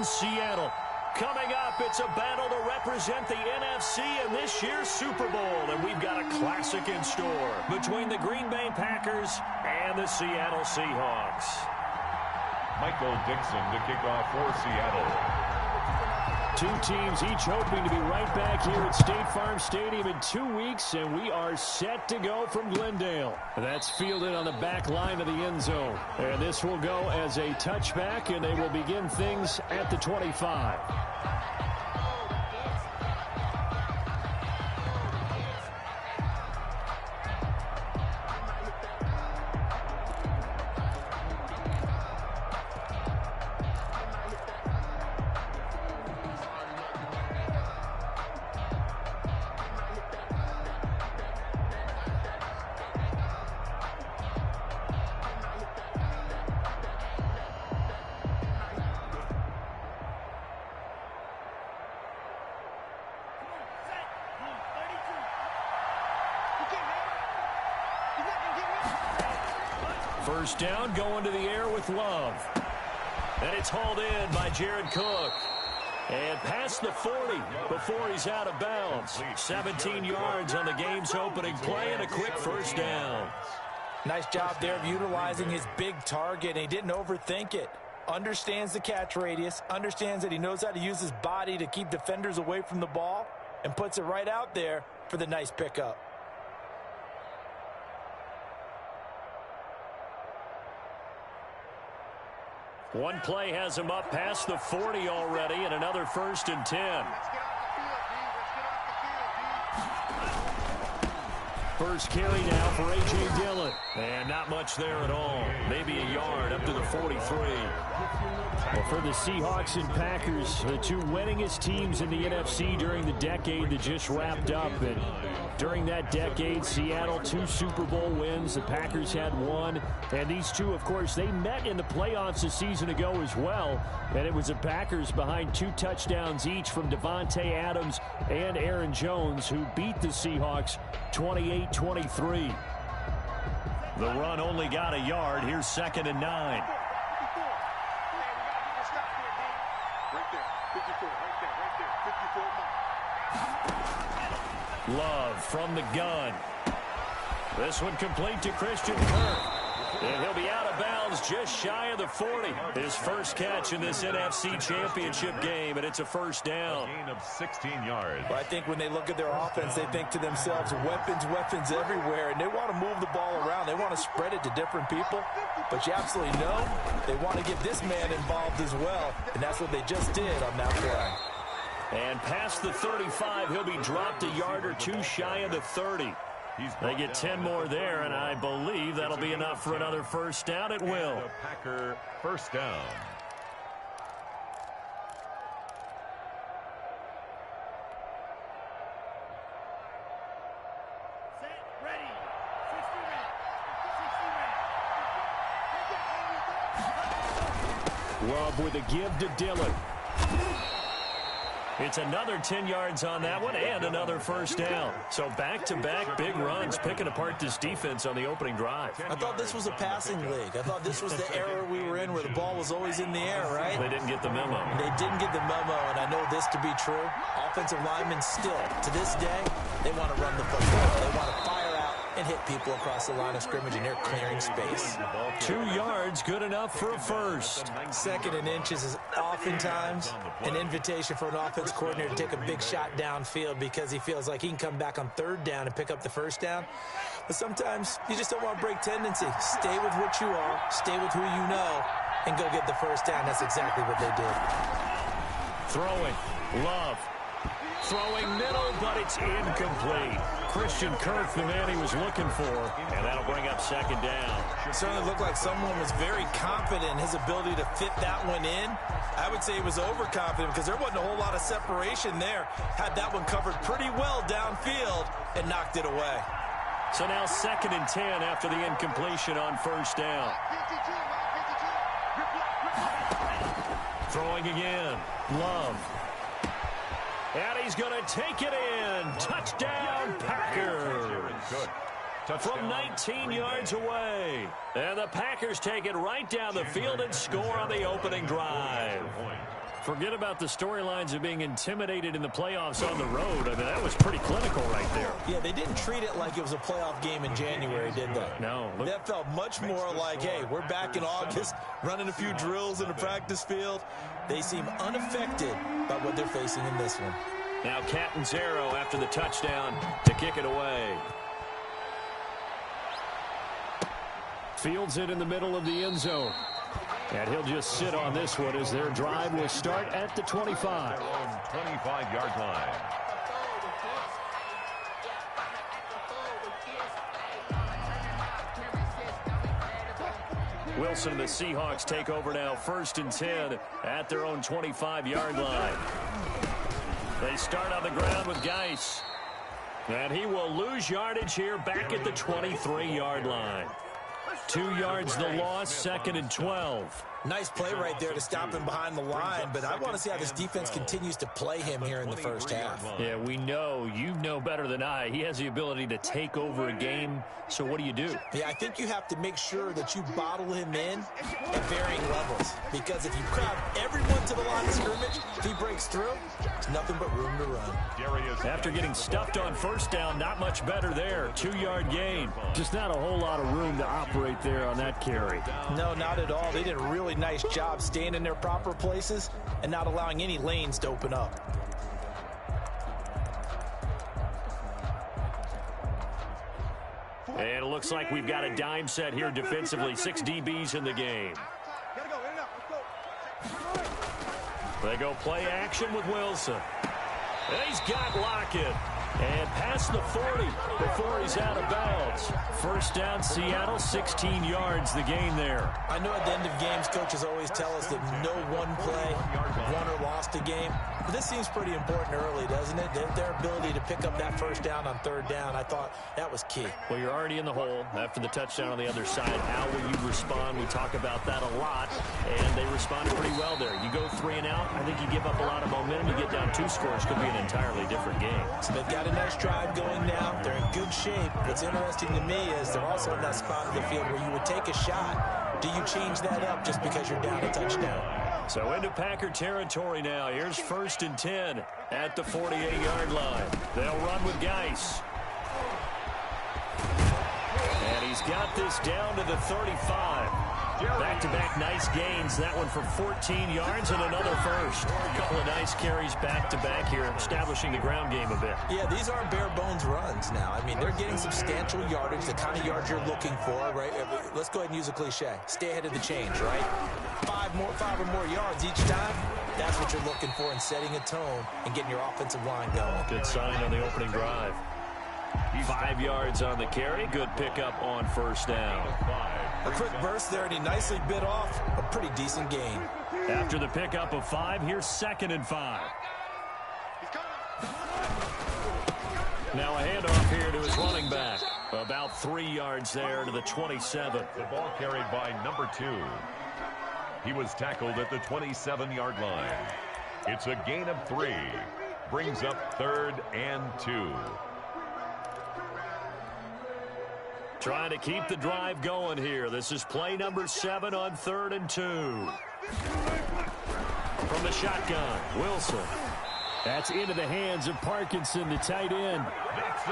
in Seattle. Coming up, it's a battle to represent the NFC in this year's Super Bowl, and we've got a classic in store between the Green Bay Packers and the Seattle Seahawks. Michael Dixon to kick off for Seattle. Two teams each hoping to be right back here at State Farm Stadium in 2 weeks, and we are set to go from Glendale. That's fielded on the back line of the end zone. And this will go as a touchback, and they will begin things at the 25. First down, going to the air with Love. And it's hauled in by Jared Cook. And past the 40 before he's out of bounds. 17 yards on the game's opening play and a quick first down. Nice job there of utilizing his big target, and he didn't overthink it. Understands the catch radius, understands that he knows how to use his body to keep defenders away from the ball, and puts it right out there for the nice pickup. One play has him up past the 40 already, and another 1st and 10. First carry now for A.J. Dillon. And not much there at all. Maybe a yard up to the 43. Well, for the Seahawks and Packers, the two winningest teams in the NFC during the decade that just wrapped up. And during that decade, Seattle 2 Super Bowl wins. The Packers had 1. And these two, of course, they met in the playoffs a season ago as well. And it was the Packers behind 2 touchdowns each from Devontae Adams and Aaron Jones, who beat the Seahawks 28-23. The run only got a yard. Here's 2nd and 9. Love from the gun. This one complete to Christian Kirk. And he'll be out of bounds just shy of the 40. His first catch in this NFC Championship game, and it's a first down. A gain of 16 yards. Well, I think when they look at their offense, they think to themselves, weapons everywhere, and they want to move the ball around. They want to spread it to different people, but you absolutely know they want to get this man involved as well, and that's what they just did on that play. And past the 35, he'll be dropped a yard or 2 shy of the 30. They get 10 more there, and I believe that'll be enough for another first down. It will. The Packer first down. Love with a give to Dillon. It's another 10 yards on that one and another first down. So back-to-back big runs picking apart this defense on the opening drive. I thought this was a passing league. I thought this was the era we were in where the ball was always in the air, right? They didn't get the memo. They didn't get the memo, and I know this to be true. Offensive linemen still, to this day, they want to run the football. They want to fire out and hit people across the line of scrimmage, and they're clearing space. 2 yards, good enough for a first. 2nd and inches is oftentimes an invitation for an offense coordinator to take a big shot downfield because he feels like he can come back on 3rd down and pick up the first down. But sometimes you just don't want to break tendency. Stay with what you are, stay with who you know, and go get the first down. That's exactly what they did. Throwing, Love. Throwing middle, but it's incomplete. Christian Kirk, the man he was looking for, and that'll bring up 2nd down. It certainly looked like someone was very confident in his ability to fit that one in. I would say he was overconfident because there wasn't a whole lot of separation there. Had that one covered pretty well downfield and knocked it away. So now 2nd and 10 after the incompletion on first down. Throwing again. Love. And he's going to take it in. Touchdown, Packers. From 19 yards away. And the Packers take it right down the field and score on the opening drive. Forget about the storylines of being intimidated in the playoffs on the road. I mean, that was pretty clinical right there. Yeah, they didn't treat it like it was a playoff game in January, did they? No. That felt much more like, hey, we're back in August, running a few drills in the practice field. They seem unaffected by what they're facing in this one. Now Catanzaro after the touchdown to kick it away. Fields it in the middle of the end zone. And he'll just sit on this one as their drive will start at the 25. 25-yard line. Wilson and the Seahawks take over now, 1st and 10 at their own 25-yard line. They start on the ground with Geis. And he will lose yardage here back at the 23-yard line. 2 yards the loss, 2nd and 12. Nice play right there to stop him behind the line, but I want to see how this defense continues to play him here in the first half. Yeah, we know, you know better than I, he has the ability to take over a game, so what do you do? Yeah, I think you have to make sure that you bottle him in at varying levels, because if you crowd everyone to the line of scrimmage, if he breaks through, there's nothing but room to run. After getting stuffed on 1st down, not much better there. 2-yard gain. Just not a whole lot of room to operate there on that carry. No, not at all. They did a really nice job staying in their proper places and not allowing any lanes to open up. And it looks like we've got a dime set here defensively. 6 DBs in the game. They go play action with Wilson. And he's got Lockett. And past the 40 before he's out of bounds. 1st down, Seattle, 16 yards the gain there. I know at the end of games, coaches always tell us that no one play won or lost a game. But this seems pretty important early, doesn't it? Their ability to pick up that 1st down on 3rd down, I thought that was key. Well, you're already in the hole after the touchdown on the other side. How will you respond? We talk about that a lot, and they responded pretty well there. You go 3 and out, I think you give up a lot of momentum. You get down 2 scores, could be an entirely different game. So they've got a nice drive going now. They're in good shape. What's interesting to me is they're also in that spot of the field where you would take a shot. Do you change that up just because you're down a touchdown? So into Packer territory now. Here's 1st and 10 at the 48-yard line. They'll run with Geis. And he's got this down to the 35. Back-to-back nice gains. That one for 14 yards and another first. A couple of nice carries back-to-back here, establishing the ground game a bit. Yeah, these aren't bare-bones runs now. I mean, they're getting substantial yardage, the kind of yards you're looking for, right? Let's go ahead and use a cliche. Stay ahead of the change, right? 5 or more yards each time. That's what you're looking for in setting a tone and getting your offensive line going. Good sign on the opening drive. 5 yards on the carry. Good pickup on 1st down. A quick burst there, and he nicely bit off a pretty decent gain. After the pickup of 5, here's 2nd and 5. Now a handoff here to his running back. About 3 yards there to the 27. The ball carried by number 2. He was tackled at the 27-yard line. It's a gain of 3. Brings up 3rd and 2. Trying to keep the drive going here. This is play number 7 on 3rd and 2. From the shotgun, Wilson. That's into the hands of Parkinson, the tight end.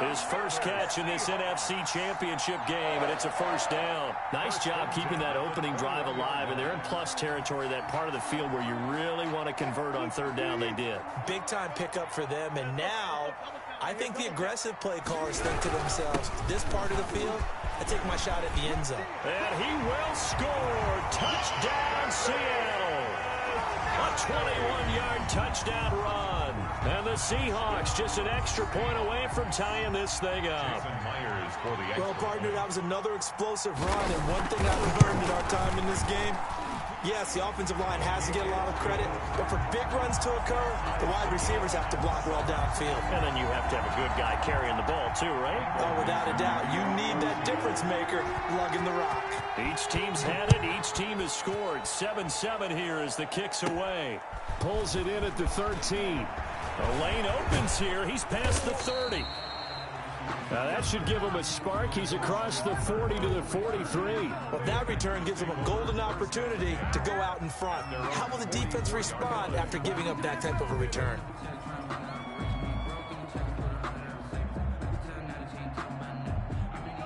His first catch in this NFC Championship game, and it's a 1st down. Nice job keeping that opening drive alive, and they're in plus territory, that part of the field where you really want to convert on 3rd down. They did. Big-time pickup for them, and now I think the aggressive play callers think to themselves, this part of the field, I take my shot at the end zone. And he will score. Touchdown, Seattle. A 21-yard touchdown run. And the Seahawks just an extra point away from tying this thing up. Well, partner, that was another explosive run. And one thing I've learned in our time in this game, yes, the offensive line has to get a lot of credit, but for big runs to occur, the wide receivers have to block well downfield. And then you have to have a good guy carrying the ball too, right? Oh, without a doubt. You need that difference maker lugging the rock. Each team's had it. Each team has scored. 7-7 here as the kick's away. Pulls it in at the 13. The lane opens here. He's past the 30. Now that should give him a spark. He's across the 40 to the 43. Well, that return gives him a golden opportunity to go out in front. How will the defense respond after giving up that type of a return?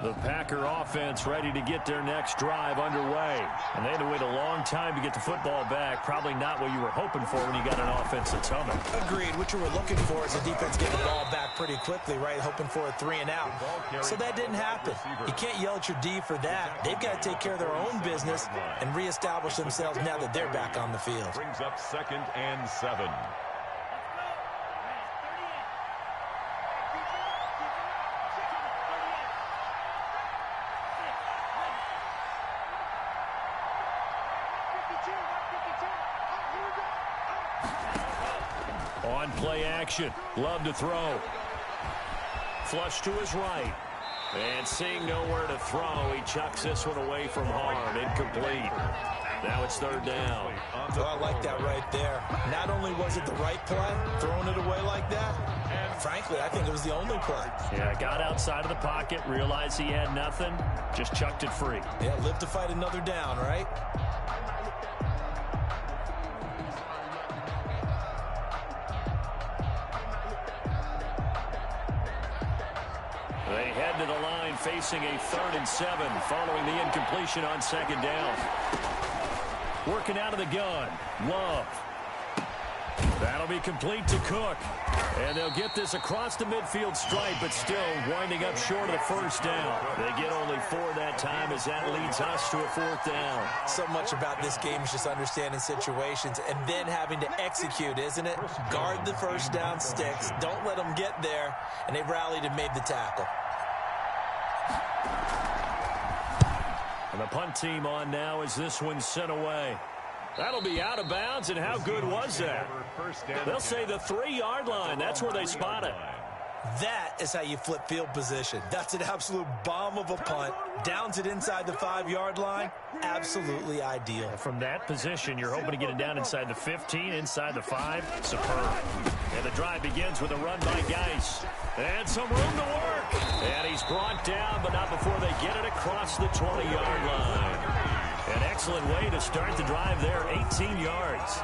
The Packer offense ready to get their next drive underway. And they had to wait a long time to get the football back. Probably not what you were hoping for when you got an offense that's humming. Agreed. What you were looking for is a defense getting the ball back pretty quickly, right? Hoping for a 3 and out. So that didn't happen. You can't yell at your D for that. They've got to take care of their own business and reestablish themselves now that they're back on the field. Brings up 2nd and 7. On play action. Love to throw. Flush to his right. And seeing nowhere to throw, he chucks this one away from harm. Incomplete. Now it's 3rd down. Oh, I like that right there. Not only was it the right play, throwing it away like that, and frankly, I think it was the only play. Yeah, got outside of the pocket, realized he had nothing, just chucked it free. Yeah, live to fight another down, right? They head to the line facing a 3rd and 7 following the incompletion on 2nd down. Working out of the gun. Love. That'll be complete to Cook. And they'll get this across the midfield stripe, but still winding up short of the 1st down. They get only 4 that time as that leads us to a 4th down. So much about this game is just understanding situations and then having to execute, isn't it? Guard the 1st down sticks. Don't let them get there. And they rallied and made the tackle. And the punt team on now as this one's sent away. That'll be out of bounds, and how good was that? They'll say the 3-yard line. That's where they spot it. That is how you flip field position. That's an absolute bomb of a punt. Downs it inside the 5-yard line. Absolutely ideal. From that position, you're hoping to get it down inside the 15, inside the 5. Superb. And the drive begins with a run by Geis. And some room to work. And he's brought down, but not before they get it across the 20-yard line. An excellent way to start the drive there, 18 yards.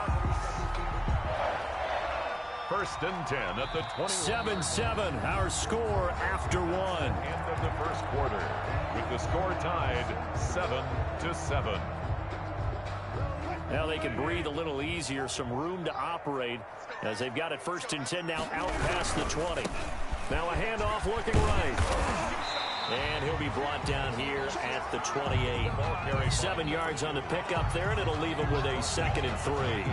1st and 10 at the 21. 7-7, our score after 1. End of the 1st quarter, with the score tied 7-7. Now they can breathe a little easier, some room to operate as they've got it 1st and 10 now out past the 20. Now a handoff looking right. And he'll be brought down here at the 28. 7 yards on the pickup there, and it'll leave him with a 2nd and 3.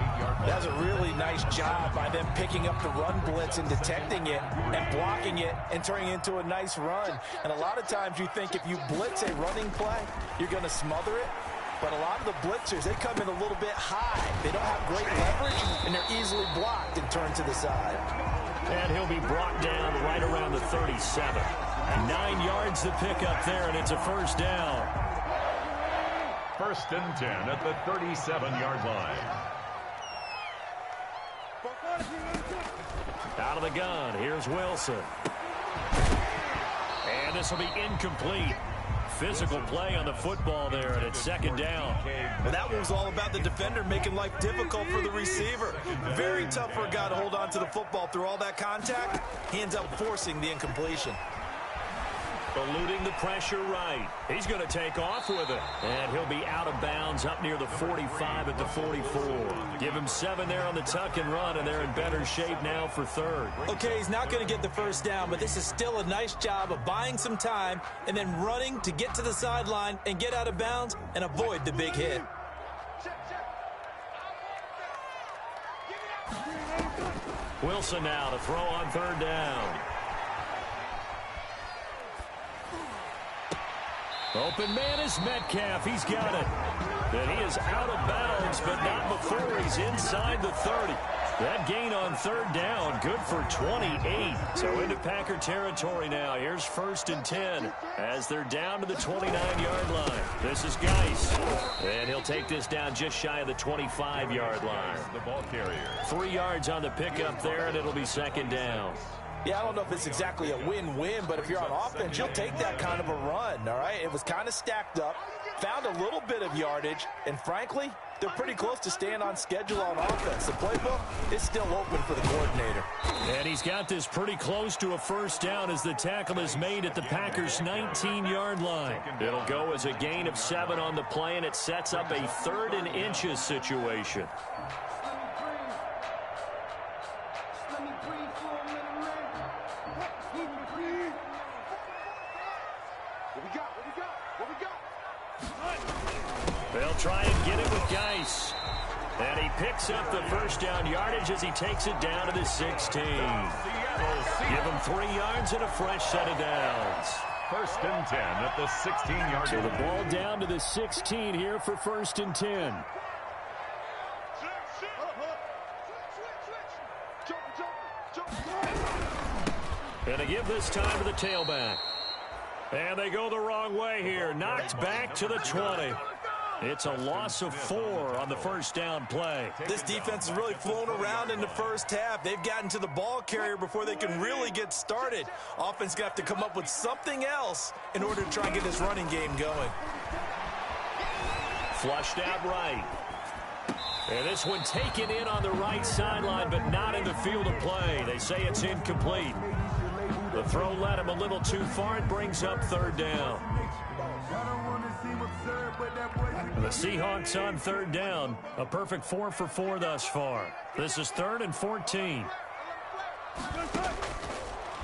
That's a really nice job by them picking up the run blitz and detecting it and blocking it and turning it into a nice run. And a lot of times you think if you blitz a running play, you're going to smother it. But a lot of the blitzers, they come in a little bit high. They don't have great leverage, and they're easily blocked and turned to the side. And he'll be brought down right around the 37. 9 yards to pick up there, and it's a 1st down. 1st and 10 at the 37-yard line. Out of the gun, here's Wilson. And this will be incomplete. Physical play on the football there, and it's 2nd down. Well, that one was all about the defender making life difficult for the receiver. Very tough for a guy to hold on to the football through all that contact. He ends up forcing the incompletion. Eluding the pressure right. He's going to take off with it. And he'll be out of bounds up near the 45 at the 44. Give him 7 there on the tuck and run, and they're in better shape now for 3rd. Okay, he's not going to get the 1st down, but this is still a nice job of buying some time and then running to get to the sideline and get out of bounds and avoid the big hit. Wilson now to throw on 3rd down. Open man is Metcalf. He's got it. And he is out of bounds, but not before he's inside the 30. That gain on 3rd down, good for 28. So into Packer territory now. Here's 1st and 10 as they're down to the 29-yard line. This is Geis. And he'll take this down just shy of the 25-yard line. The ball carrier. 3 yards on the pickup there, and it'll be 2nd down. Yeah, I don't know if it's exactly a win-win, but if you're on offense, you'll take that kind of a run, all right? It was kind of stacked up, found a little bit of yardage, and frankly, they're pretty close to staying on schedule on offense. The playbook is still open for the coordinator. And he's got this pretty close to a first down as the tackle is made at the Packers' 19-yard line. It'll go as a gain of 7 on the play, and it sets up a 3rd and inches situation. They'll try and get it with Geis. And he picks up the first down yardage as he takes it down to the 16. Give him 3 yards and a fresh set of downs. 1st and 10 at the 16-yard line. So the ball down to the 16 here for 1st and 10. And they give this time to the tailback. And they go the wrong way here. Knocked back to the 20. It's a loss of 4 on the first down play. This defense has really flown around in the first half. They've gotten to the ball carrier before they can really get started. Offense going to have to come up with something else in order to try and get this running game going. Flushed out right. And this one taken in on the right sideline, but not in the field of play. They say it's incomplete. The throw led him a little too far. It brings up 3rd down. And the Seahawks on 3rd down. A perfect 4 for 4 thus far. This is 3rd and 14.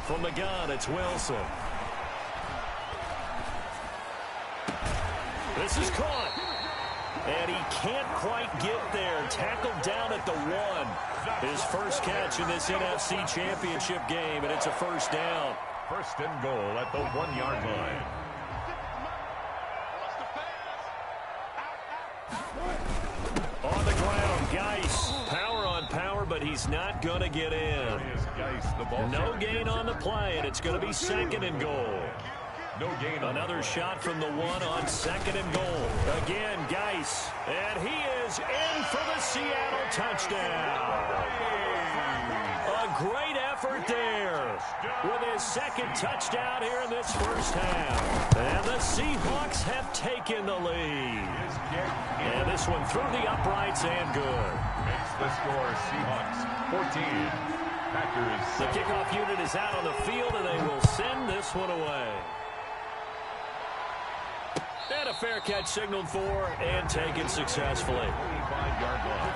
From the gun, it's Wilson. This is caught. And he can't quite get there. Tackled down at the 1. His first catch in this NFC Championship game, and it's a first down. 1st and goal at the 1-yard line. On the ground, Geis. Power on power, but he's not going to get in. No gain on the play, and it's going to be 2nd and goal. No gain. Another shot from the 1 on 2nd and goal. Again, Geis. And he is in for the Seattle touchdown. A great effort there with his 2nd touchdown here in this first half. And the Seahawks have taken the lead. And this one through the uprights and good. Makes the score Seahawks 14. Packers. The kickoff unit is out on the field, and they will send this one away. And a fair catch signaled for and taken successfully. 25-yard line.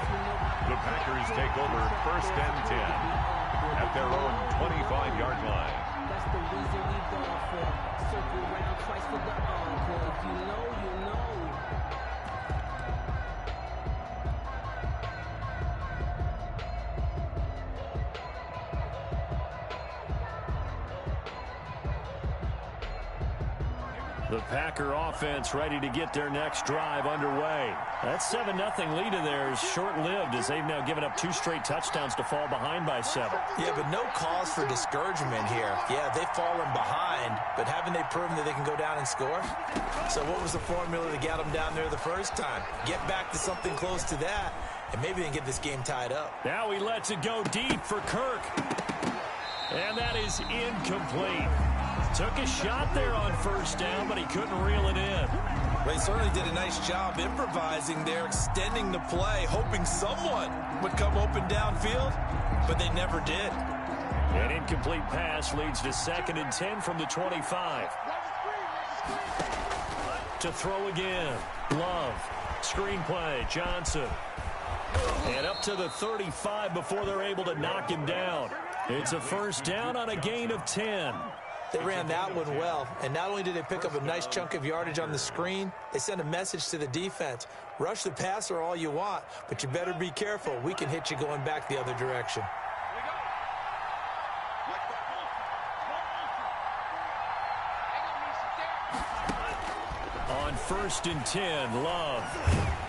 The Packers take over 1st and 10 at their own 25-yard line. That's the reason we go for circle round twice for the encore. If you know, you know. The Packer offense ready to get their next drive underway. That 7-0 lead of theirs short-lived as they've now given up 2 straight touchdowns to fall behind by 7. Yeah, but no cause for discouragement here. Yeah, they've fallen behind, but haven't they proven that they can go down and score? So what was the formula to get them down there the first time? Get back to something close to that, and maybe they can get this game tied up. Now he lets it go deep for Kirk. And that is incomplete. Took a shot there on first down, but he couldn't reel it in. Well, he certainly did a nice job improvising there, extending the play, hoping someone would come open downfield, but they never did. An incomplete pass leads to 2nd and 10 from the 25. To throw again. Love. Screen play. Johnson. And up to the 35 before they're able to knock him down. It's a first down on a gain of 10. They ran that one well, and not only did they pick up a nice chunk of yardage on the screen, they sent a message to the defense. Rush the passer all you want, but you better be careful. We can hit you going back the other direction. On 1st and 10, Love.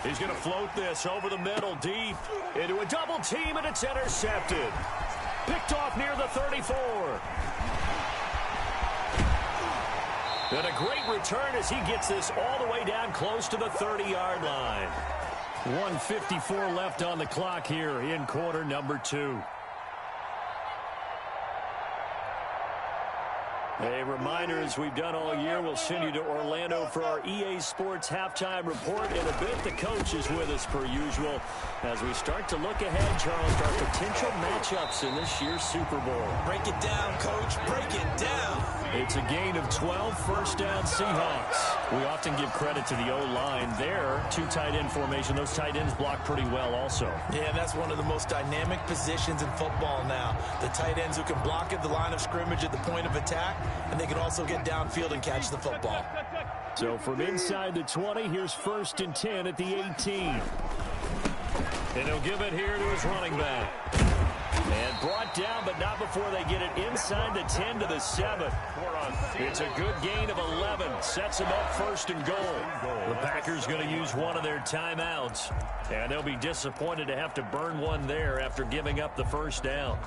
He's going to float this over the middle deep into a double team, and it's intercepted. Picked off near the 34. And a great return as he gets this all the way down close to the 30-yard line. 1:54 left on the clock here in quarter number 2. A reminder, as we've done all year, we'll send you to Orlando for our EA Sports halftime report. In a bit, the coach is with us per usual as we start to look ahead, Charles, to our potential matchups in this year's Super Bowl. Break it down, Coach. Break it down. It's a gain of 12, first down Seahawks. We often give credit to the O-line there. Two tight end formation. Those tight ends block pretty well also. Yeah, that's one of the most dynamic positions in football now. The tight ends who can block at the line of scrimmage at the point of attack, and they can also get downfield and catch the football. So from inside the 20, here's 1st and 10 at the 18. And he'll give it here to his running back. And brought down, but not before they get it inside the 10 to the 7. It's a good gain of 11. Sets them up 1st and goal. The Packers going to use one of their timeouts. And they'll be disappointed to have to burn one there after giving up the first down.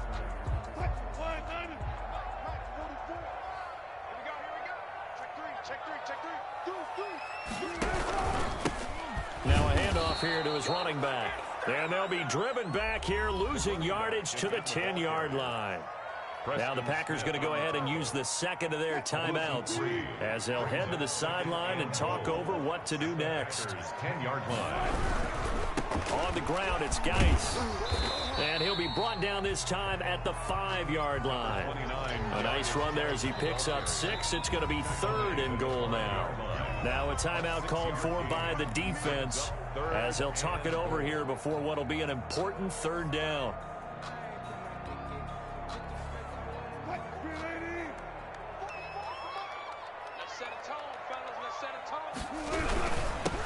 Now a handoff here to his running back. And they'll be driven back here, losing yardage to the 10-yard line. Now the Packers going to go ahead and use the second of their timeouts as they'll head to the sideline and talk over what to do next. 10-yard line. On the ground, it's Geis. And he'll be brought down this time at the 5-yard line. A nice run there as he picks up 6. It's going to be 3rd and goal now. Now a timeout called for by the defense as they'll talk it over here before what will be an important 3rd down.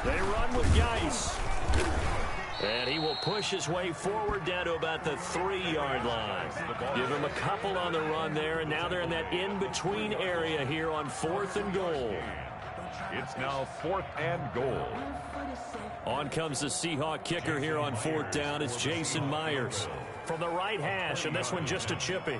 They run with Geis. And he will push his way forward down to about the 3-yard line. Give him a couple on the run there, and now they're in that in-between area here on 4th and goal. It's now 4th and goal. On comes the Seahawk kicker here on 4th down. It's Jason Myers from the right hash, and this one just a chippy.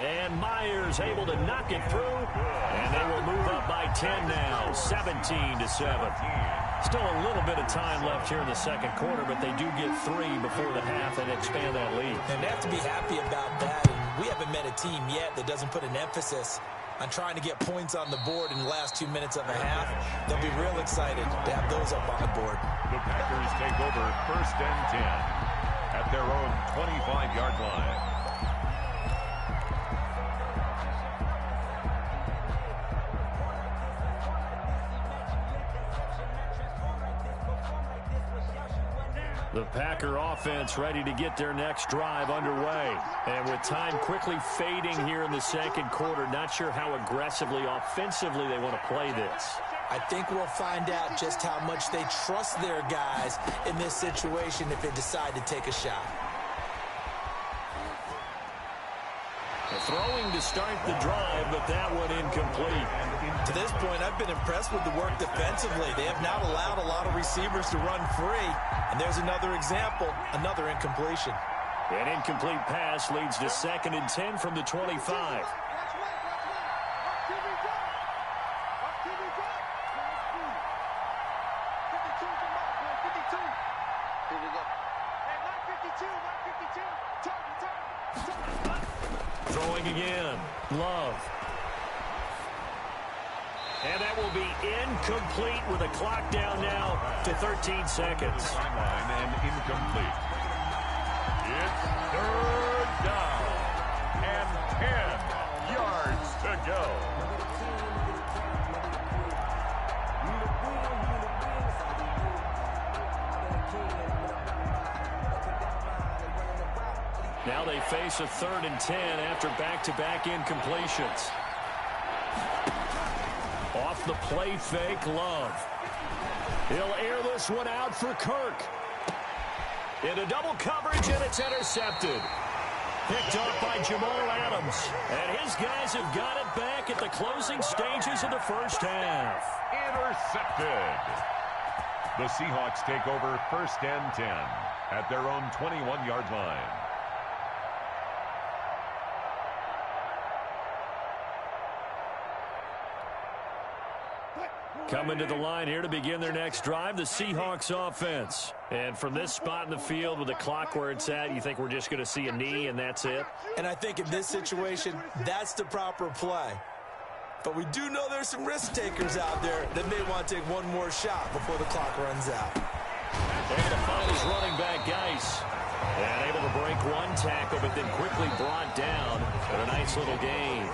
And Myers able to knock it through, and they will move up by 10 now, 17-7. Still a little bit of time left here in the second quarter, but they do get 3 before the half and expand that lead. And they have to be happy about that. And we haven't met a team yet that doesn't put an emphasis on trying to get points on the board in the last 2 minutes of a half. They'll be real excited to have those up on the board. The Packers take over 1st and 10 at their own 25-yard line. The Packer offense ready to get their next drive underway. And with time quickly fading here in the second quarter, not sure how aggressively, offensively they want to play this. I think we'll find out just how much they trust their guys in this situation if they decide to take a shot. Throwing to start the drive, but that one incomplete. To this point, I've been impressed with the work defensively. They have not allowed a lot of receivers to run free. And there's another example, another incompletion. An incomplete pass leads to 2nd and 10 from the 25. Throwing again. Love. And that will be incomplete with a clock down now to 13 seconds. Timeline and incomplete. It's 3rd down and 10 yards to go. Now they face a 3rd and 10 after back-to-back incompletions. Off the play fake, Love. He'll air this one out for Kirk. Into double coverage, and it's intercepted. Picked off by Jamal Adams. And his guys have got it back at the closing stages of the first half. Intercepted. The Seahawks take over 1st and 10 at their own 21-yard line. Coming to the line here to begin their next drive, the Seahawks offense. And from this spot in the field with the clock where it's at, you think we're just going to see a knee and that's it? And I think in this situation, that's the proper play. But we do know there's some risk takers out there that may want to take one more shot before the clock runs out. Able to find his running back, Geis. And able to break one tackle, but then quickly brought down for a nice little gain.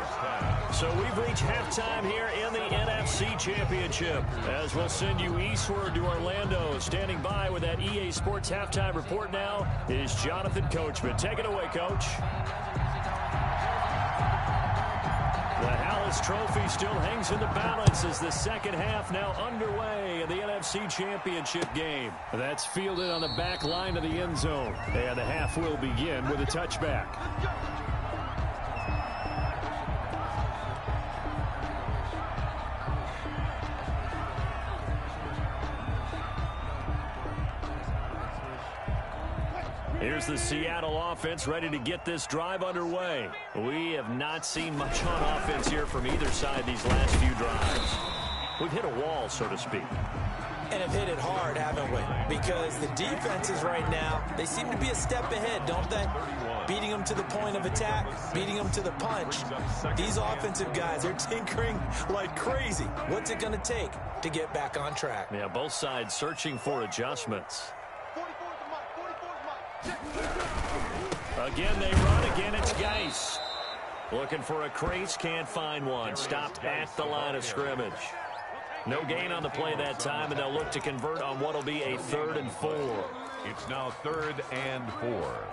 So we've reached halftime here in the NFC Championship. As we'll send you eastward to Orlando. Standing by with that EA Sports halftime report now is Jonathan Coachman. Take it away, Coach. The Hallis Trophy still hangs in the balance as the second half now underway in the NFC Championship game. That's fielded on the back line of the end zone. And the half will begin with a touchback. Here's the Seattle offense ready to get this drive underway. We have not seen much on offense here from either side these last few drives. We've hit a wall, so to speak. And have hit it hard, haven't we? Because the defenses right now, they seem to be a step ahead, don't they? Beating them to the point of attack, beating them to the punch. These offensive guys are tinkering like crazy. What's it going to take to get back on track? Yeah, both sides searching for adjustments. Again, they run. Again, it's Geis. Looking for a crease, can't find one. Stopped at the line of scrimmage. No gain on the play that time, and they'll look to convert on what will be a 3rd and 4. It's now 3rd and 4.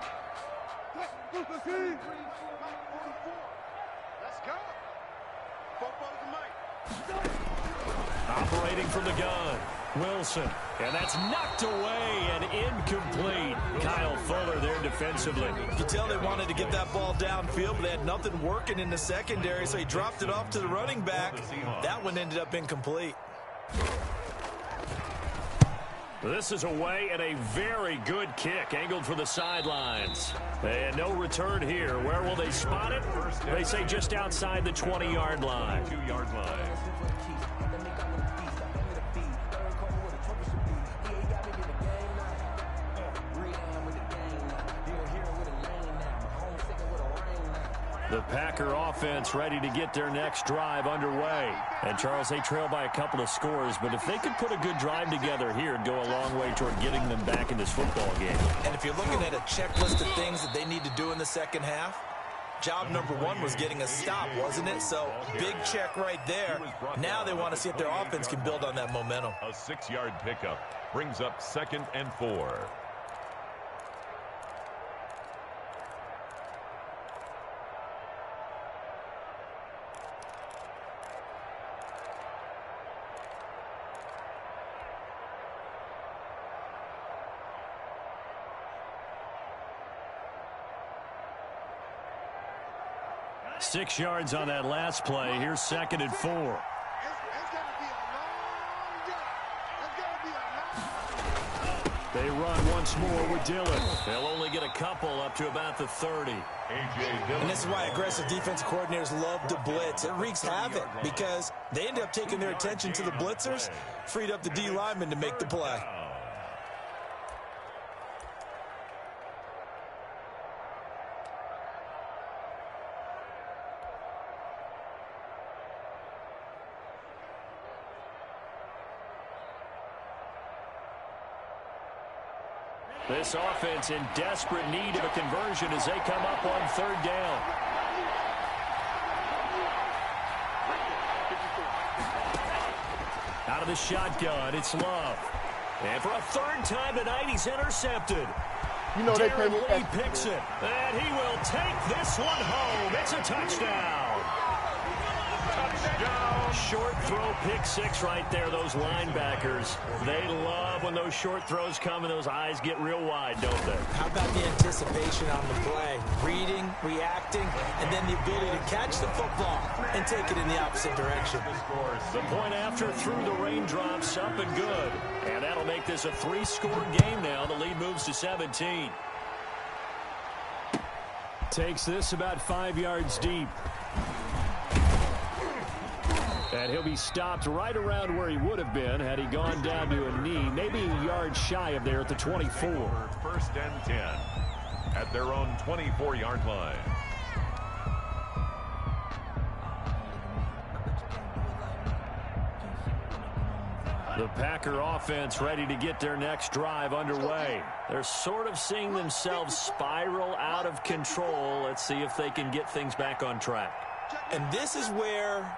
Operating from the gun, Wilson. And that's knocked away and incomplete. Kyle Fuller there defensively. You could tell they wanted to get that ball downfield, but they had nothing working in the secondary, so he dropped it off to the running back. That one ended up incomplete. This is away and a very good kick angled for the sidelines. And no return here. Where will they spot it? They say just outside the 20-yard line. 2-yard line. The Packer offense ready to get their next drive underway. And, Charles, they trail by a couple of scores, but if they could put a good drive together here, it'd go a long way toward getting them back in this football game. And if you're looking at a checklist of things that they need to do in the second half, job number 1 was getting a stop, wasn't it? So, big check right there. Now they want to see if their offense can build on that momentum. A 6-yard pickup brings up 2nd and 4. Six yards on that last play. Here's 2nd and 4. They run once more with Dillon. They'll only get a couple up to about the 30. And this is why aggressive defensive coordinators love to blitz. It wreaks havoc because they end up taking their attention to the blitzers, freed up the D lineman to make the play. This offense in desperate need of a conversion as they come up on 3rd down. Out of the shotgun, it's Love. And for a 3rd time tonight, he's intercepted. You know, they Darren Lee picks it, and he will take this one home. It's a touchdown. Touchdown, short throw pick six right there, those linebackers. They love when those short throws come and those eyes get real wide, don't they? How about the anticipation on the play? Reading, reacting, and then the ability to catch the football and take it in the opposite direction. The point after through the raindrops, up and good. And that'll make this a 3-score game now. The lead moves to 17. Takes this about 5 yards deep. And he'll be stopped right around where he would have been had he gone down to a knee, maybe a yard shy of there at the 24. First and 10 at their own 24-yard line. The Packer offense ready to get their next drive underway. They're sort of seeing themselves spiral out of control. Let's see if they can get things back on track. And this is where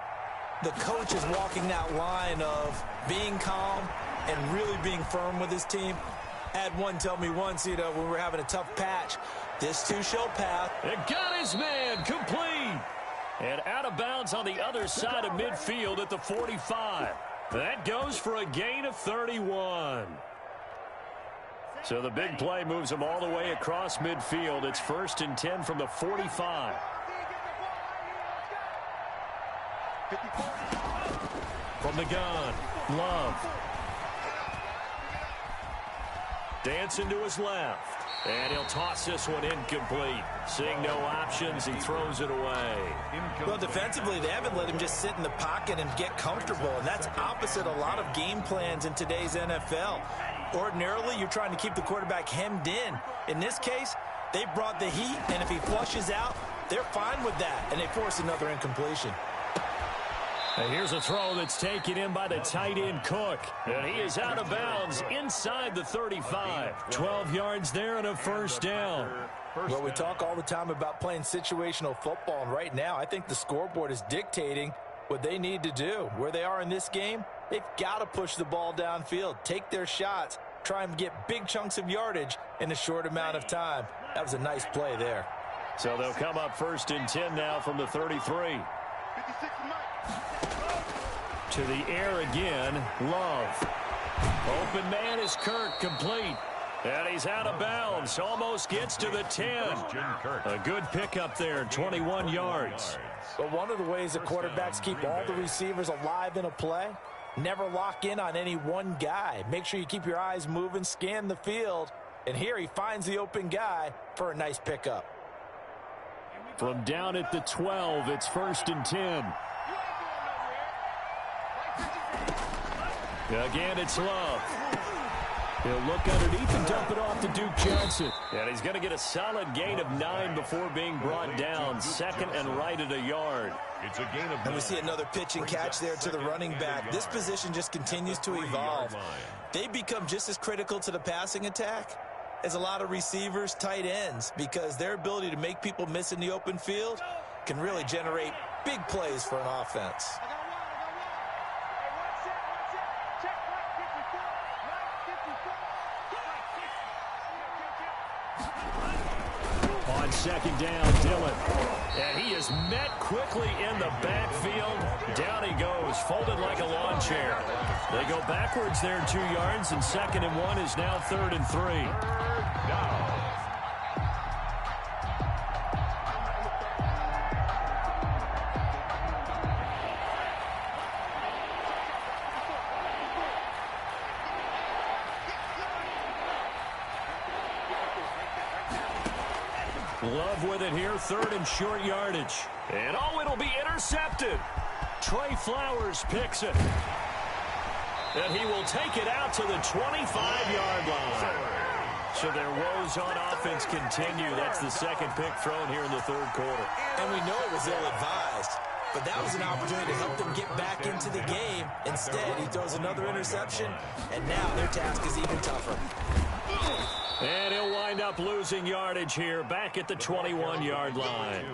the coach is walking that line of being calm and really being firm with his team. I had one tell me once, when we were having a tough patch, this too shall pass. It got his man complete. And out of bounds on the other side of midfield at the 45. That goes for a gain of 31. So the big play moves them all the way across midfield. It's 1st and 10 from the 45. From the gun, Love. Dancing to his left. And he'll toss this one incomplete. Seeing no options, he throws it away. Well, defensively, they haven't let him just sit in the pocket and get comfortable, and that's opposite a lot of game plans in today's NFL. Ordinarily, you're trying to keep the quarterback hemmed in. In this case, they brought the heat, and if he flushes out, they're fine with that, and they force another incompletion. And here's a throw that's taken in by the tight end Cook. And he is out of bounds inside the 35. 12 yards there and a first down. Well, we talk all the time about playing situational football, and right now I think the scoreboard is dictating what they need to do. Where they are in this game, they've got to push the ball downfield, take their shots, try and get big chunks of yardage in a short amount of time. That was a nice play there. So they'll come up 1st and 10 now from the 33. To the air again, Love. Open man is Kirk, complete. And he's out of bounds, almost gets to the 10. A good pickup there, 21 yards. But one of the ways the quarterbacks keep all the receivers alive in a play, never lock in on any one guy. Make sure you keep your eyes moving, scan the field. And here he finds the open guy for a nice pickup. From down at the 12, it's 1st and 10. Again, it's Love. He'll look underneath and dump it off to Duke Johnson. And he's going to get a solid gain of 9 before being brought down. 2nd and right at a yard. It's a gain of 9. And we see another pitch and catch there to the running back. This position just continues to evolve. They become just as critical to the passing attack as a lot of receivers, tight ends, because their ability to make people miss in the open field can really generate big plays for an offense. On 2nd down, Dillon. And he is met quickly in the backfield. Down he goes, folded like a lawn chair. They go backwards there 2 yards, and 2nd and 1 is now 3rd and 3. Down. Love with it here, 3rd and short yardage. And oh, it'll be intercepted. Trey Flowers picks it. And he will take it out to the 25-yard line. So their woes on offense continue. That's the 2nd pick thrown here in the 3rd quarter. And we know it was ill-advised, but that was an opportunity to help them get back into the game. Instead, he throws another interception, and now their task is even tougher. And he'll wind up losing yardage here back at the 21-yard line.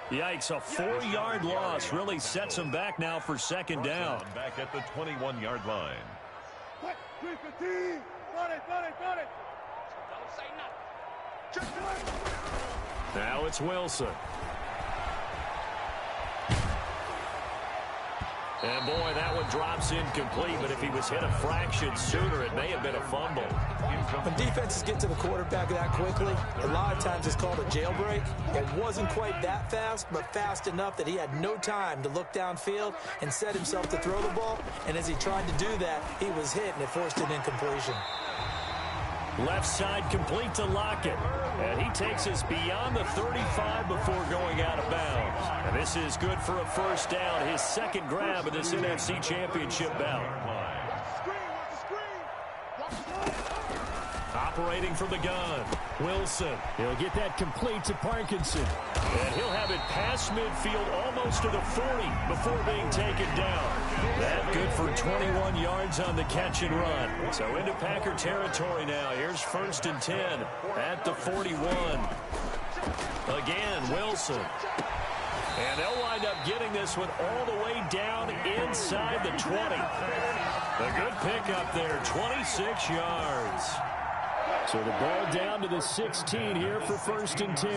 Yikes, a 4-yard loss really sets him back now for 2nd down. Back at the 21-yard line. Now it's Wilson. And, boy, that one drops incomplete, but if he was hit a fraction sooner, it may have been a fumble. When defenses get to the quarterback that quickly, a lot of times it's called a jailbreak. It wasn't quite that fast, but fast enough that he had no time to look downfield and set himself to throw the ball. And as he tried to do that, he was hit, and it forced an incompletion. Left side complete to Lockett. And he takes us beyond the 35 before going out of bounds. And this is good for a first down, his second grab of this NFC Championship bout. Operating from the gun, Wilson. He'll get that complete to Parkinson. And he'll have it past midfield almost to the 40 before being taken down. That good for 21 yards on the catch and run. So into Packer territory now. Here's 1st and 10 at the 41. Again, Wilson. And they'll wind up getting this one all the way down inside the 20. A good pickup there, 26 yards. So the ball down to the 16 here for 1st and 10.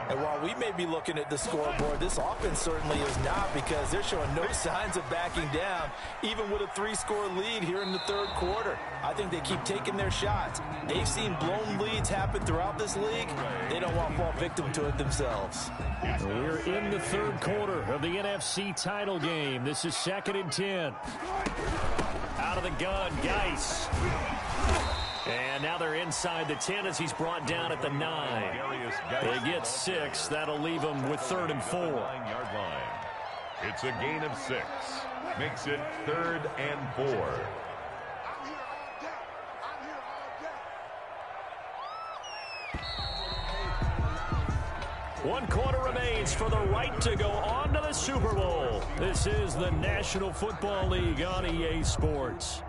And while we may be looking at the scoreboard, this offense certainly is not, because they're showing no signs of backing down, even with a 3-score lead here in the 3rd quarter. I think they keep taking their shots. They've seen blown leads happen throughout this league. They don't want to fall victim to it themselves. We're in the 3rd quarter of the NFC title game. This is 2nd and 10. Out of the gun, Geis. And now they're inside the 10 as he's brought down at the 9. They get 6. That'll leave them with 3rd and 4. It's a gain of 6. Makes it 3rd and 4. One quarter remains for the right to go on to the Super Bowl. This is the National Football League on EA Sports.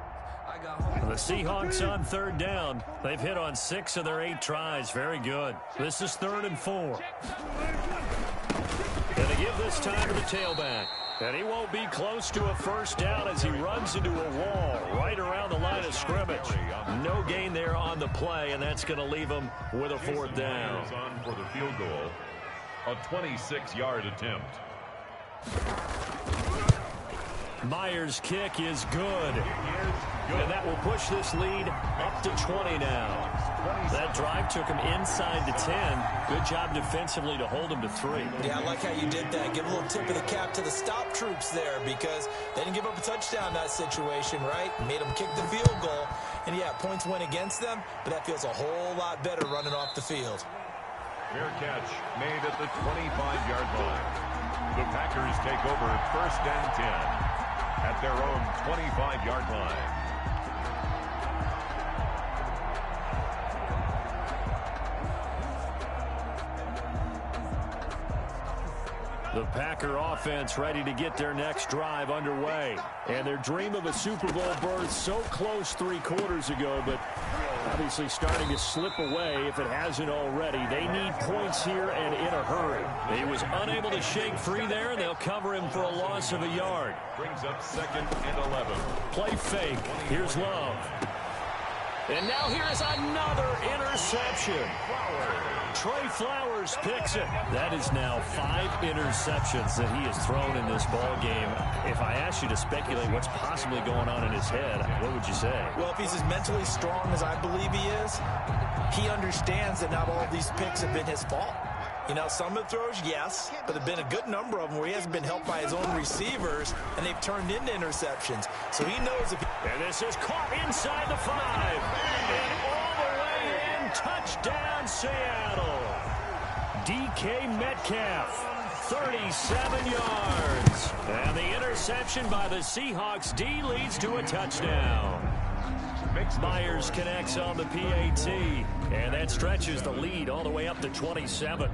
The Seahawks on 3rd down. They've hit on 6 of their 8 tries. Very good. This is 3rd and 4. And they give this time to the tailback. And he won't be close to a first down as he runs into a wall right around the line of scrimmage. No gain there on the play, and that's going to leave him with a 4th down. On for the field goal. A 26-yard attempt. Myers' kick is good. And that will push this lead up to 20 now. That drive took him inside the 10. Good job defensively to hold him to 3. Yeah, I like how you did that. Give a little tip of the cap to the stop troops there, because they didn't give up a touchdown in that situation, right? Made them kick the field goal. And, yeah, points went against them, but that feels a whole lot better running off the field. Fair catch made at the 25-yard line. The Packers take over 1st and 10 at their own 25-yard line. The Packer offense ready to get their next drive underway. And their dream of a Super Bowl berth so close 3 quarters ago, but obviously starting to slip away if it hasn't already. They need points here and in a hurry. He was unable to shake free there, and they'll cover him for a loss of a yard. Brings up 2nd and 11. Play fake. Here's Love. And now here's another interception. Trey Flowers picks it. That is now 5 interceptions that he has thrown in this ball game. If I asked you to speculate what's possibly going on in his head, what would you say? Well, if he's as mentally strong as I believe he is, he understands that not all of these picks have been his fault. You know, some of the throws, yes, but there have been a good number of them where he hasn't been helped by his own receivers, and they've turned into interceptions. So he knows if he... And this is caught inside the 5. And all the way in, touchdown Seattle. DK Metcalf, 37 yards. And the interception by the Seahawks D leads to a touchdown. Myers connects on the PAT, and that stretches the lead all the way up to 27.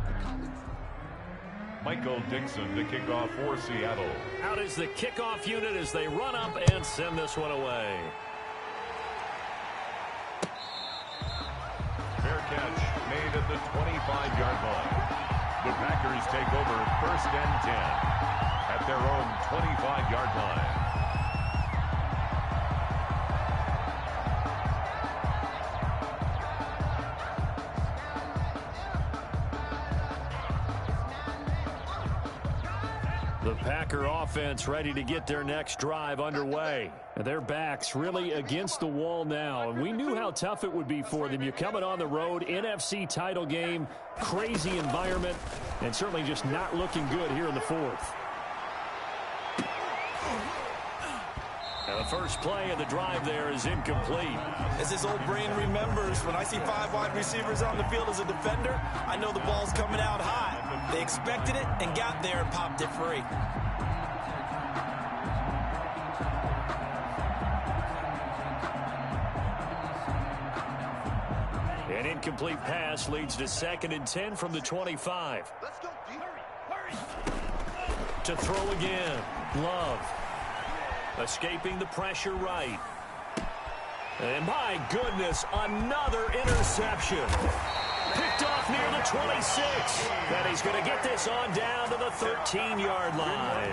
Michael Dixon to kick off for Seattle. Out is the kickoff unit as they run up and send this one away. Fair catch made at the 25-yard line. The Packers take over 1st and 10 at their own 25-yard line. The The Packer offense ready to get their next drive underway. And their backs really against the wall now. And we knew how tough it would be for them. You're coming on the road, NFC title game, crazy environment, and certainly just not looking good here in the fourth. And the first play of the drive there is incomplete. As his old brain remembers, when I see 5 wide receivers on the field as a defender, I know the ball's coming out high. They expected it and got there and popped it free. An incomplete pass leads to 2nd and 10 from the 25. Let's go, D. Hurry. To throw again. Love. Escaping the pressure right. And my goodness, another interception. Picked off near the 26. And he's going to get this on down to the 13-yard line.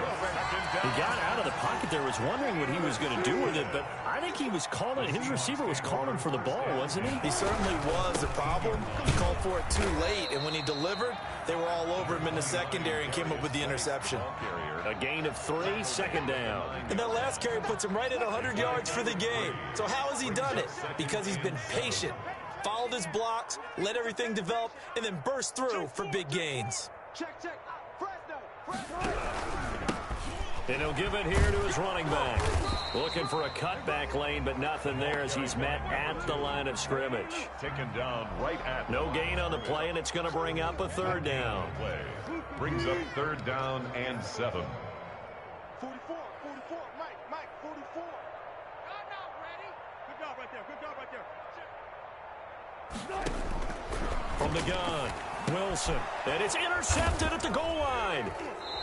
He got out of the pocket there, was wondering what he was going to do with it, but I think he was calling, his receiver was calling for the ball, wasn't he? He certainly was. The problem, he called for it too late, and when he delivered, they were all over him in the secondary and came up with the interception. A gain of 3, 2nd down. And that last carry puts him right at 100 yards for the game. So how has he done it? Because he's been patient, followed his blocks, let everything develop, and then burst through for big gains. Check. Fresno. And he'll give it here to his running back. Looking for a cutback lane, but nothing there as he's met at the line of scrimmage. Taken down right at. No gain on the play, and it's going to bring up a 3rd down. Play. Brings up 3rd down and 7. 44, Mike, 44. I'm not ready. Good job right there. From the gun, Wilson. And it's intercepted at the goal line.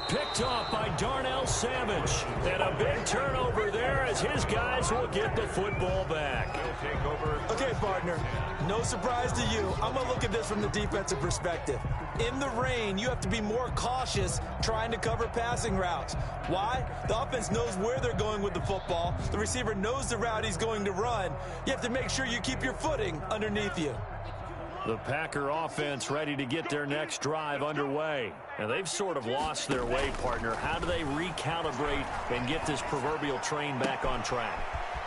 Picked off by Darnell Savage. And a big turnover there as his guys will get the football back. Okay, partner, no surprise to you. I'm going to look at this from the defensive perspective. In the rain, you have to be more cautious trying to cover passing routes. Why? The offense knows where they're going with the football. The receiver knows the route he's going to run. You have to make sure you keep your footing underneath you. The Packer offense ready to get their next drive underway. And they've sort of lost their way, partner. How do they recalibrate and get this proverbial train back on track?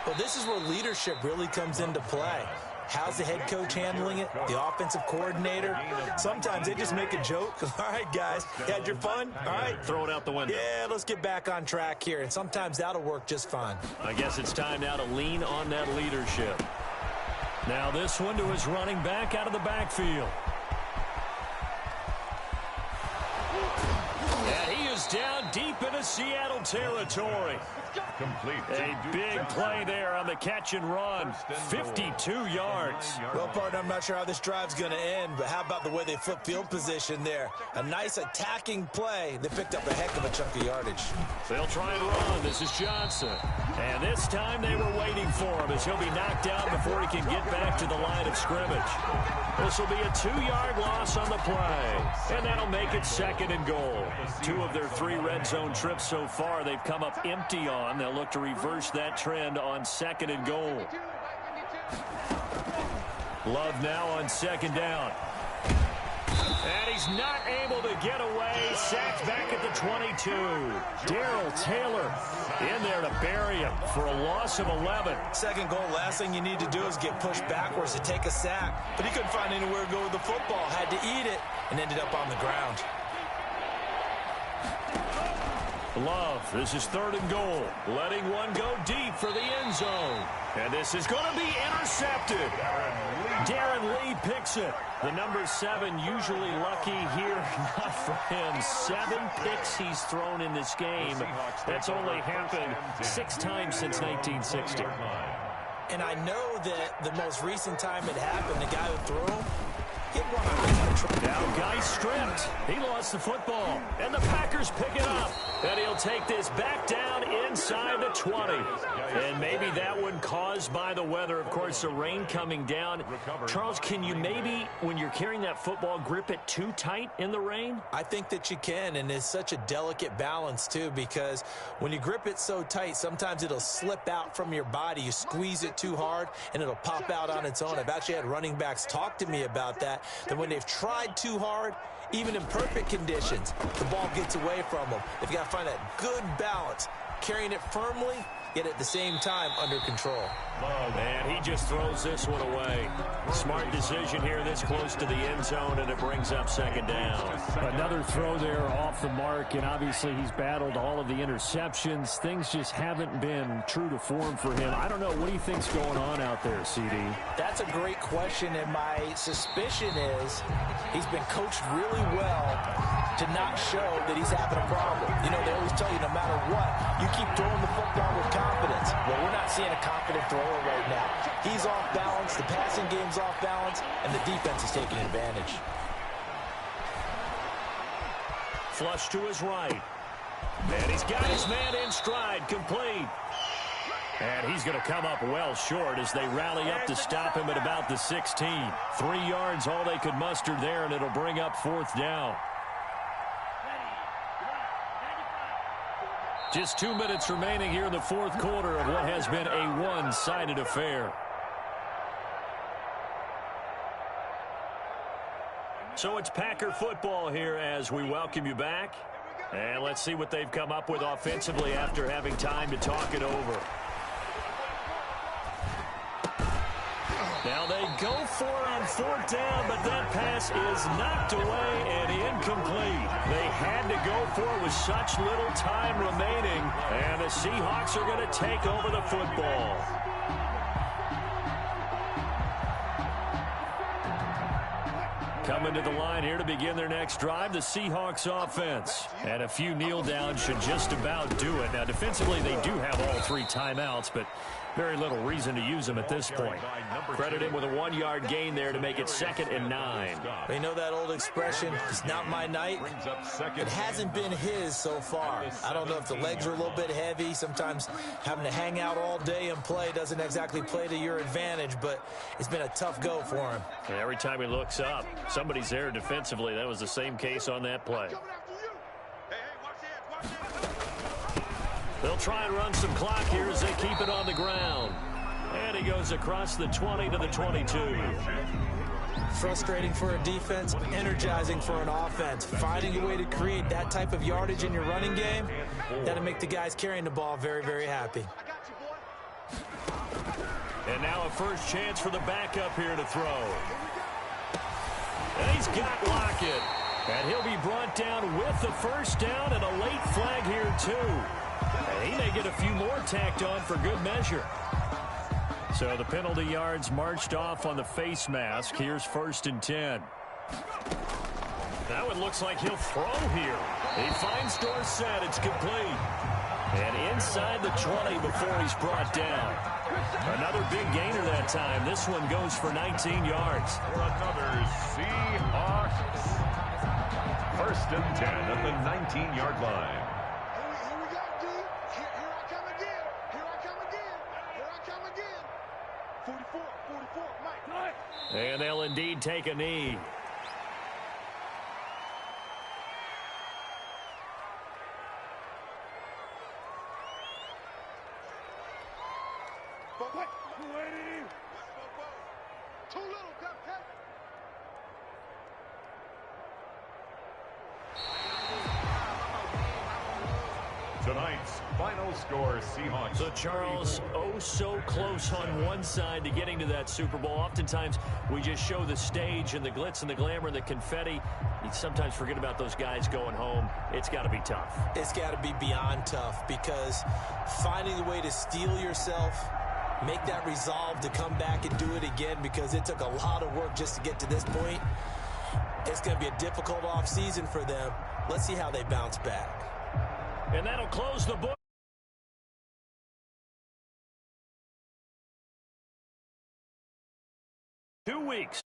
Well, this is where leadership really comes into play. How's the head coach handling it? The offensive coordinator? Sometimes they just make a joke. All right, guys, you had your fun? All right. Throw it out the window. Yeah, let's get back on track here. And sometimes that'll work just fine. I guess it's time now to lean on that leadership. Now this one to his running back out of the backfield. And he is down deep into Seattle territory. Complete. A big play there on the catch and run. 52 yards. Well, partner, I'm not sure how this drive's going to end, but how about the way they flip field position there? A nice attacking play. They picked up a heck of a chunk of yardage. They'll try and run. This is Johnson. And this time they were waiting for him as he'll be knocked down before he can get back to the line of scrimmage. This will be a 2-yard loss on the play. And that'll make it 2nd and goal. 2 of their 3 red zone trips so far they've come up empty on. They'll look to reverse that trend on 2nd and goal. Love now on 2nd down. And he's not able to get away. Sacked back at the 22. Darrell Taylor in there to bury him for a loss of 11. 2nd goal, last thing you need to do is get pushed backwards to take a sack. But he couldn't find anywhere to go with the football. Had to eat it and ended up on the ground. Love, this is 3rd and goal. Letting one go deep for the end zone. And this is going to be intercepted. Darren Lee picks it. The number 7 usually lucky here. Not for him. 7 picks he's thrown in this game. That's only happened 6 times since 1960. And I know that the most recent time it happened, the guy who threw him, now Guy stripped. He lost the football. And the Packers pick it up. And he'll take this back down inside the 20. And maybe that one caused by the weather. Of course, the rain coming down. Charles, can you maybe, when you're carrying that football, grip it too tight in the rain? I think that you can, and it's such a delicate balance, too, because when you grip it so tight, sometimes it'll slip out from your body. You squeeze it too hard, and it'll pop out on its own. I've actually had running backs talk to me about that. that when they've tried too hard, even in perfect conditions, the ball gets away from them. They've got to find that good balance, carrying it firmly, yet at the same time under control. Oh, man, he just throws this one away. Smart decision here this close to the end zone, and it brings up second down. Another throw there off the mark, and obviously he's battled all of the interceptions. Things just haven't been true to form for him. I don't know. What do you think's going on out there, CD? That's a great question, and my suspicion is he's been coached really well to not show that he's having a problem. You know, they always tell you no matter what, you keep throwing the football with confidence. Well, we're not seeing a confident thrower right now. He's off balance, the passing game's off balance, and the defense is taking advantage. Flush to his right. And he's got his man in stride, complete. And he's going to come up well short as they rally up to stop him at about the 16. 3 yards, all they could muster there, and it'll bring up fourth down. Just 2 minutes remaining here in the fourth quarter of what has been a one-sided affair. So it's Packer football here as we welcome you back. And let's see what they've come up with offensively after having time to talk it over. Now they go for it on fourth down, but that pass is knocked away and incomplete. They had to go for it with such little time remaining, and the Seahawks are going to take over the football. Coming to the line here to begin their next drive, the Seahawks offense. And a few kneel downs should just about do it. Now, defensively, they do have all 3 timeouts, but very little reason to use them at this point. Credit him with a 1-yard gain there to make it 2nd and 9. They know that old expression, it's not my night. It hasn't been his so far. I don't know if the legs are a little bit heavy. Sometimes having to hang out all day and play doesn't exactly play to your advantage, but it's been a tough go for him. And every time he looks up, somebody's there defensively. That was the same case on that play. They'll try and run some clock here as they keep it on the ground. And he goes across the 20 to the 22. Frustrating for a defense, energizing for an offense. Finding a way to create that type of yardage in your running game, that'll make the guys carrying the ball very, very happy. And now a first chance for the backup here to throw. And he's got Lockett. And he'll be brought down with the first down and a late flag here too. And he may get a few more tacked on for good measure. So the penalty yards marched off on the face mask. Here's 1st and 10. That one looks like he'll throw here. He finds Dorsett. It's complete. And inside the 20 before he's brought down. Another big gainer that time. This one goes for 19 yards. For another Seahawks. 1st and 10 at the 19-yard line. Here we go, D. Here I come again. Here I come again. Here I come again. 44, Mike. And they'll indeed take a knee. What? Too little, Captain. Tonight's final score, Seahawks. So, Charles, oh so close on one side to getting to that Super Bowl. Oftentimes, we just show the stage and the glitz and the glamour and the confetti. You sometimes forget about those guys going home. It's got to be tough. It's got to be beyond tough because finding a way to steel yourself, make that resolve to come back and do it again because it took a lot of work just to get to this point. It's going to be a difficult offseason for them. Let's see how they bounce back. And that'll close the book. 2 weeks.